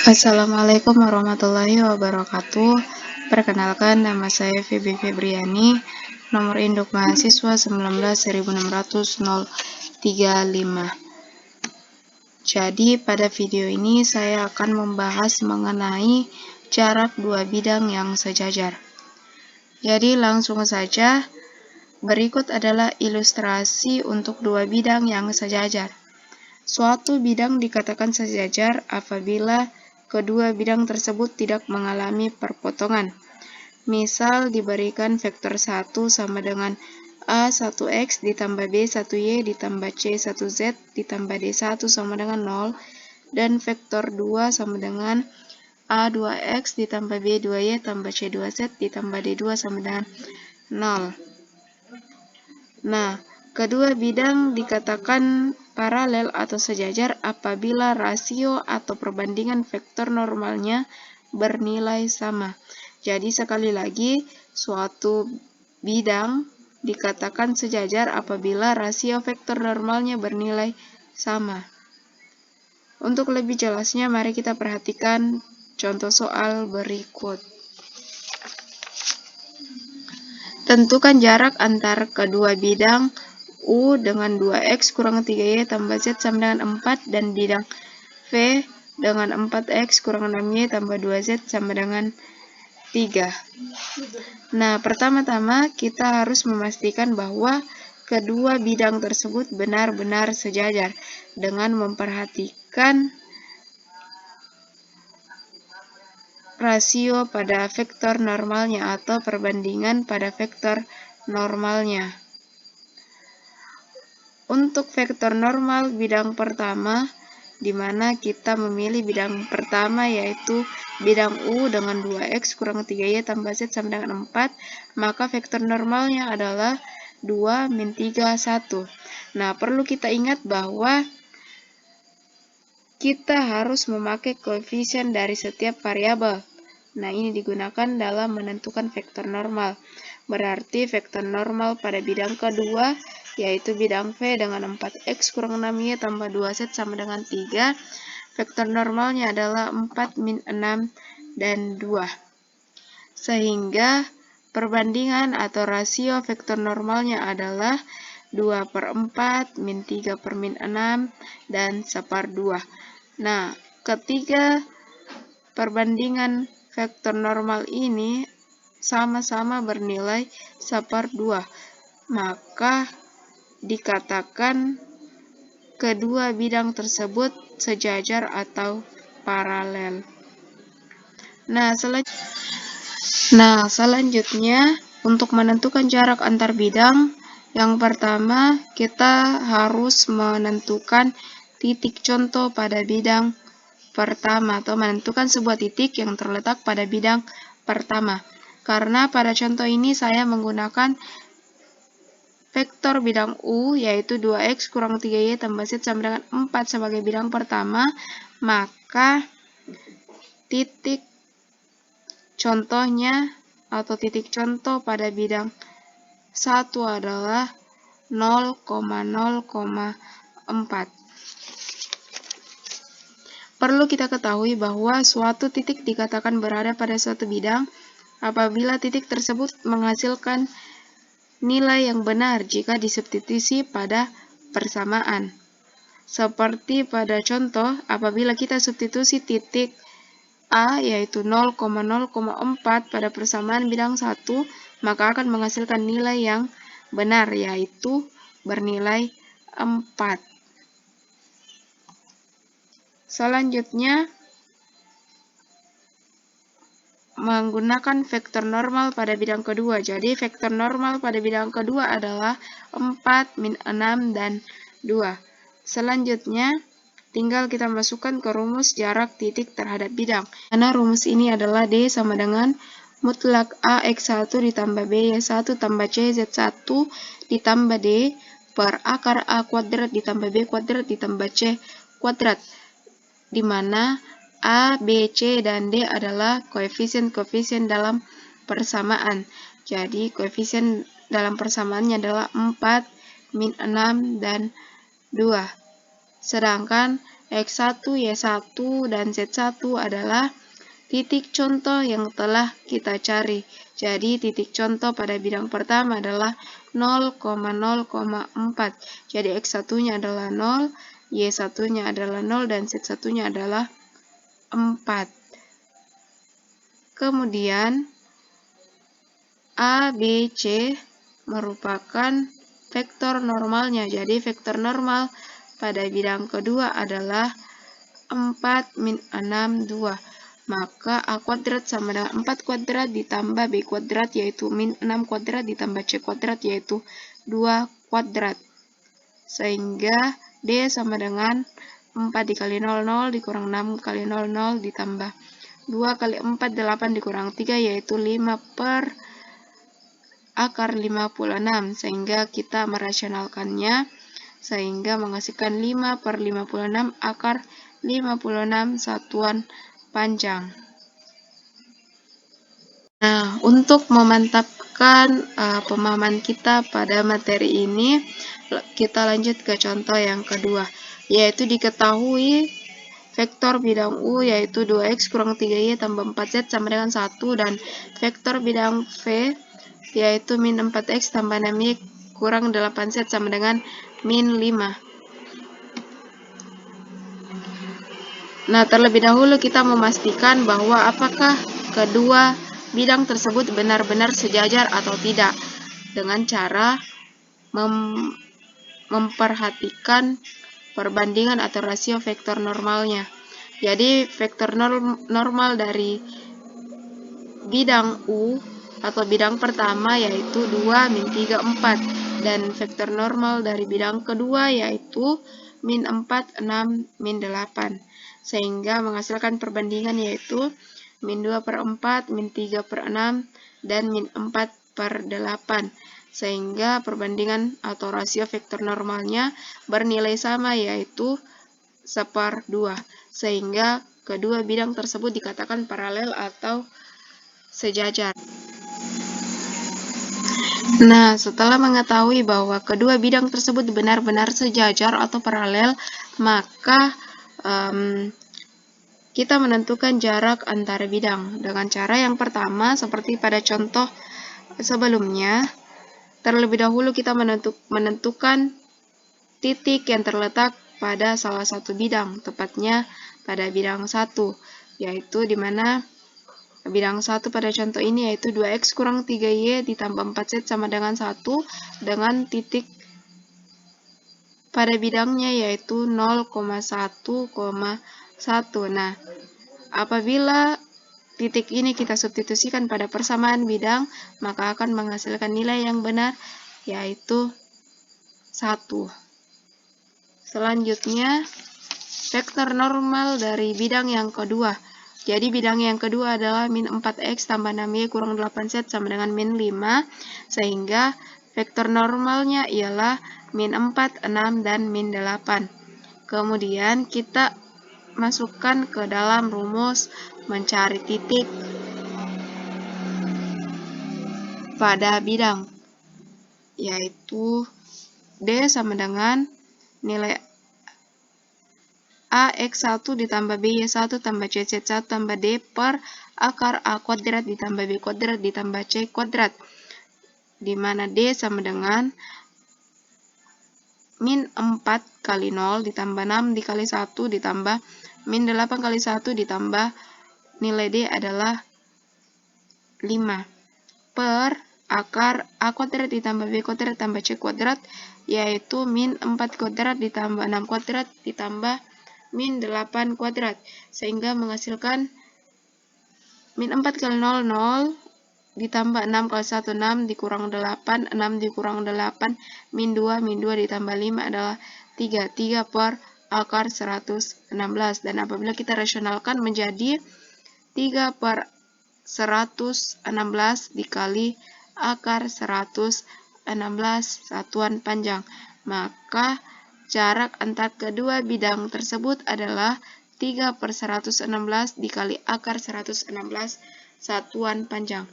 Assalamualaikum warahmatullahi wabarakatuh. Perkenalkan, nama saya Febi Febriani, nomor induk mahasiswa 19.600.035. Jadi pada video ini saya akan membahas mengenai jarak dua bidang yang sejajar. Jadi langsung saja, berikut adalah ilustrasi untuk dua bidang yang sejajar. Suatu bidang dikatakan sejajar apabila kedua bidang tersebut tidak mengalami perpotongan. Misal diberikan vektor 1 sama dengan A1X ditambah B1Y ditambah C1Z ditambah D1 sama dengan 0, dan vektor 2 sama dengan A2X ditambah B2Y tambah C2Z ditambah D2 sama dengan 0. Nah, kedua bidang dikatakan paralel atau sejajar apabila rasio atau perbandingan vektor normalnya bernilai sama. Jadi sekali lagi, suatu bidang dikatakan sejajar apabila rasio vektor normalnya bernilai sama. Untuk lebih jelasnya, mari kita perhatikan contoh soal berikut. Tentukan jarak antar kedua bidang U dengan 2X kurang 3Y tambah Z sama dengan 4 dan bidang V dengan 4X kurang 6Y tambah 2Z sama dengan 3. Nah, pertama-tama kita harus memastikan bahwa kedua bidang tersebut benar-benar sejajar dengan memperhatikan rasio pada vektor normalnya atau perbandingan pada vektor normalnya. Untuk vektor normal bidang pertama, di mana kita memilih bidang pertama yaitu bidang U dengan 2X kurang 3Y tambah Z sama dengan 4, maka vektor normalnya adalah 2 min 3, 1. Nah, perlu kita ingat bahwa kita harus memakai koefisien dari setiap variabel. Nah, ini digunakan dalam menentukan vektor normal. Berarti vektor normal pada bidang kedua yaitu bidang V dengan 4X kurang 6Y tambah 2Z sama dengan 3. Vektor normalnya adalah 4 min 6 dan 2. Sehingga perbandingan atau rasio vektor normalnya adalah 2/4 min 3/min 6 dan 1/2. Nah, ketiga perbandingan vektor normal ini sama-sama bernilai 1/2, maka dikatakan kedua bidang tersebut sejajar atau paralel. Nah, selanjutnya untuk menentukan jarak antar bidang, yang pertama kita harus menentukan titik contoh pada bidang pertama atau menentukan sebuah titik yang terletak pada bidang pertama. Karena pada contoh ini saya menggunakan vektor bidang U yaitu 2X kurang 3Y tambah Z sama dengan 4 sebagai bidang pertama, maka titik contohnya atau titik contoh pada bidang 1 adalah 0,0,4. Perlu kita ketahui bahwa suatu titik dikatakan berada pada suatu bidang apabila titik tersebut menghasilkan nilai yang benar jika disubstitusi pada persamaan. Seperti pada contoh, apabila kita substitusi titik A yaitu 0,0,4 pada persamaan bidang 1, maka akan menghasilkan nilai yang benar yaitu bernilai 4. Selanjutnya, menggunakan vektor normal pada bidang kedua. Jadi vektor normal pada bidang kedua adalah 4 min 6 dan 2. Selanjutnya, tinggal kita masukkan ke rumus jarak titik terhadap bidang. Karena rumus ini adalah D sama dengan mutlak AX1 ditambah BY1 tambah CZ1 ditambah D per akar A kuadrat ditambah B kuadrat ditambah C kuadrat, di mana A, B, C, dan D adalah koefisien-koefisien dalam persamaan. Jadi koefisien dalam persamaannya adalah 4, min 6, dan 2. Sedangkan X1, Y1, dan Z1 adalah titik contoh yang telah kita cari. Jadi titik contoh pada bidang pertama adalah 0,0,4. Jadi X1-nya adalah 0, Y1-nya adalah 0, dan Z1-nya adalah 4. Kemudian A, B, C merupakan vektor normalnya. Jadi vektor normal pada bidang kedua adalah 4 min 6, 2. Maka A kuadrat sama dengan 4 kuadrat ditambah B kuadrat yaitu min 6 kuadrat ditambah C kuadrat yaitu 2 kuadrat. Sehingga D sama dengan 4 dikali 0, 0 dikurang 6 kali 0, 0 ditambah 2 kali 4, 8 dikurang 3 yaitu 5 per akar 56. Sehingga kita merasionalkannya sehingga menghasilkan 5 per 56 akar 56 satuan panjang. Nah, untuk memantapkan pemahaman kita pada materi ini, kita lanjut ke contoh yang kedua, yaitu diketahui vektor bidang U yaitu 2x kurang 3y tambah 4z sama dengan 1, dan vektor bidang V yaitu min 4x tambah 6y kurang 8z sama dengan min 5. Nah, terlebih dahulu kita memastikan bahwa apakah kedua bidang tersebut benar-benar sejajar atau tidak dengan cara memperhatikan perbandingan atau rasio vektor normalnya. Jadi vektor normal dari bidang U atau bidang pertama yaitu 2, min 3, 4. Dan vektor normal dari bidang kedua yaitu min 4, 6, min 8. Sehingga menghasilkan perbandingan yaitu min 2 per 4, min 3 per 6, dan min 4 per 8. Sehingga perbandingan atau rasio vektor normalnya bernilai sama yaitu 1/2. Sehingga kedua bidang tersebut dikatakan paralel atau sejajar. Nah, setelah mengetahui bahwa kedua bidang tersebut benar-benar sejajar atau paralel, maka kita menentukan jarak antara bidang dengan cara yang pertama seperti pada contoh sebelumnya. Terlebih dahulu kita menentukan titik yang terletak pada salah satu bidang, tepatnya pada bidang 1, yaitu di mana bidang 1 pada contoh ini yaitu 2x kurang 3y ditambah 4z sama dengan 1, dengan titik pada bidangnya yaitu 0,1,1. Nah, apabila titik ini kita substitusikan pada persamaan bidang, maka akan menghasilkan nilai yang benar yaitu 1. Selanjutnya, vektor normal dari bidang yang kedua. Jadi bidang yang kedua adalah min 4x tambah 6y kurang 8z sama dengan min 5, sehingga vektor normalnya ialah min 4, 6, dan min 8. Kemudian kita masukkan ke dalam rumus mencari titik pada bidang, yaitu D sama dengan nilai AX1 ditambah BY1 tambah CZ1 tambah D per akar A kuadrat ditambah B kuadrat ditambah C kuadrat, di mana D sama dengan min 4 kali 0 ditambah 6 dikali 1 ditambah min 8 kali 1 ditambah nilai D adalah 5 per akar A kuadrat ditambah B kuadrat tambah C kuadrat, yaitu min 4 kuadrat ditambah 6 kuadrat ditambah min 8 kuadrat, sehingga menghasilkan min 4 kali 0, 0 ditambah 6 kali 1, 6 dikurang 8, 6 dikurang 8, min 2 ditambah 5 adalah 3, 3 per akar 116. Dan apabila kita rasionalkan menjadi 3 per 116 dikali akar 116 satuan panjang, maka jarak antar kedua bidang tersebut adalah 3 per 116 dikali akar 116 satuan panjang.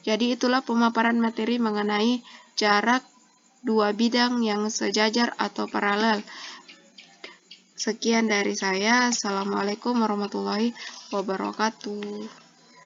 Jadi itulah pemaparan materi mengenai jarak dua bidang yang sejajar atau paralel. Sekian dari saya. Assalamualaikum warahmatullahi wabarakatuh.